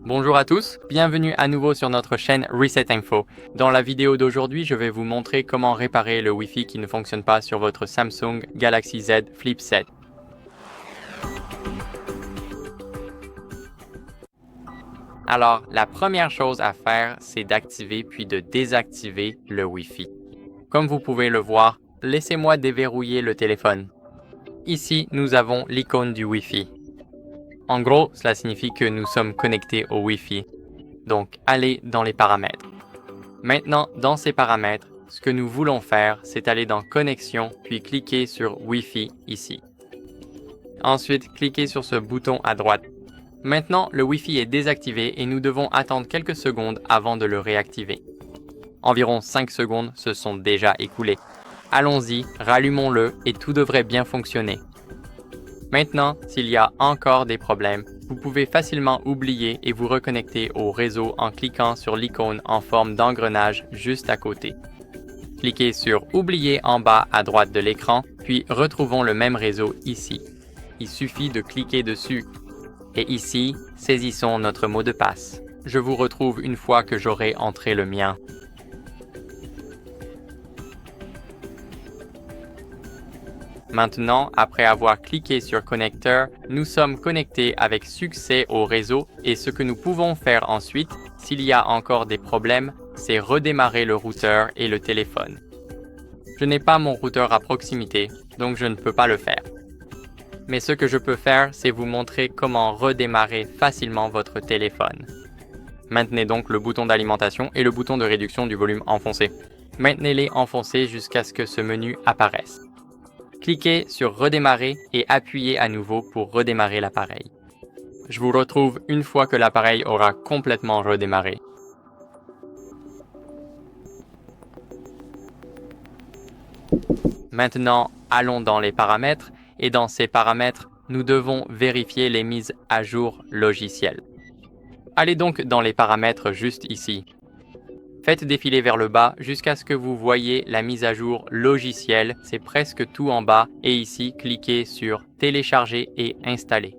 Bonjour à tous, bienvenue à nouveau sur notre chaîne Reset Info. Dans la vidéo d'aujourd'hui, je vais vous montrer comment réparer le Wi-Fi qui ne fonctionne pas sur votre Samsung Galaxy Z Flip 7. Alors, la première chose à faire, c'est d'activer puis de désactiver le Wi-Fi. Comme vous pouvez le voir, laissez-moi déverrouiller le téléphone. Ici, nous avons l'icône du Wi-Fi. En gros, cela signifie que nous sommes connectés au Wi-Fi. Donc, allez dans les paramètres. Maintenant, dans ces paramètres, ce que nous voulons faire, c'est aller dans Connexion, puis cliquer sur Wi-Fi ici. Ensuite, cliquez sur ce bouton à droite. Maintenant, le Wi-Fi est désactivé et nous devons attendre quelques secondes avant de le réactiver. Environ 5 secondes se sont déjà écoulées. Allons-y, rallumons-le et tout devrait bien fonctionner. Maintenant, s'il y a encore des problèmes, vous pouvez facilement oublier et vous reconnecter au réseau en cliquant sur l'icône en forme d'engrenage juste à côté. Cliquez sur Oublier en bas à droite de l'écran, puis retrouvons le même réseau ici. Il suffit de cliquer dessus. Et ici, saisissons notre mot de passe. Je vous retrouve une fois que j'aurai entré le mien. Maintenant, après avoir cliqué sur Connecteur, nous sommes connectés avec succès au réseau et ce que nous pouvons faire ensuite, s'il y a encore des problèmes, c'est redémarrer le routeur et le téléphone. Je n'ai pas mon routeur à proximité, donc je ne peux pas le faire. Mais ce que je peux faire, c'est vous montrer comment redémarrer facilement votre téléphone. Maintenez donc le bouton d'alimentation et le bouton de réduction du volume enfoncé. Maintenez-les enfoncés jusqu'à ce que ce menu apparaisse. Cliquez sur Redémarrer et appuyez à nouveau pour redémarrer l'appareil. Je vous retrouve une fois que l'appareil aura complètement redémarré. Maintenant, allons dans les paramètres et dans ces paramètres, nous devons vérifier les mises à jour logicielles. Allez donc dans les paramètres juste ici. Faites défiler vers le bas jusqu'à ce que vous voyez la mise à jour logicielle, c'est presque tout en bas, et ici, cliquez sur Télécharger et Installer.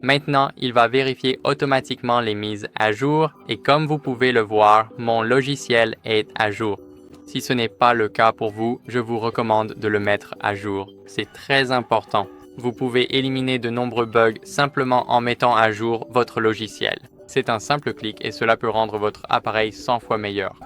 Maintenant, il va vérifier automatiquement les mises à jour, et comme vous pouvez le voir, mon logiciel est à jour. Si ce n'est pas le cas pour vous, je vous recommande de le mettre à jour. C'est très important. Vous pouvez éliminer de nombreux bugs simplement en mettant à jour votre logiciel. C'est un simple clic et cela peut rendre votre appareil 100 fois meilleur.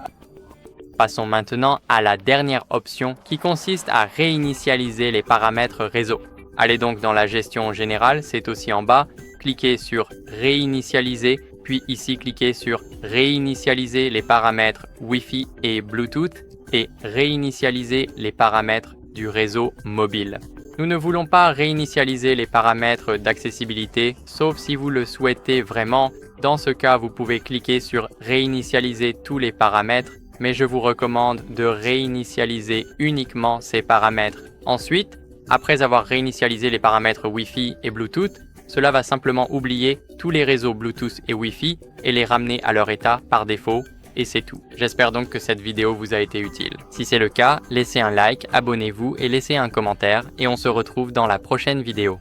Passons maintenant à la dernière option qui consiste à réinitialiser les paramètres réseau. Allez donc dans la gestion générale, c'est aussi en bas, cliquez sur Réinitialiser, puis ici cliquez sur Réinitialiser les paramètres Wi-Fi et Bluetooth et Réinitialiser les paramètres du réseau mobile. Nous ne voulons pas réinitialiser les paramètres d'accessibilité, sauf si vous le souhaitez vraiment. Dans ce cas, vous pouvez cliquer sur Réinitialiser tous les paramètres, mais je vous recommande de réinitialiser uniquement ces paramètres. Ensuite, après avoir réinitialisé les paramètres Wi-Fi et Bluetooth, cela va simplement oublier tous les réseaux Bluetooth et Wi-Fi et les ramener à leur état par défaut. Et c'est tout. J'espère donc que cette vidéo vous a été utile. Si c'est le cas, laissez un like, abonnez-vous et laissez un commentaire et on se retrouve dans la prochaine vidéo.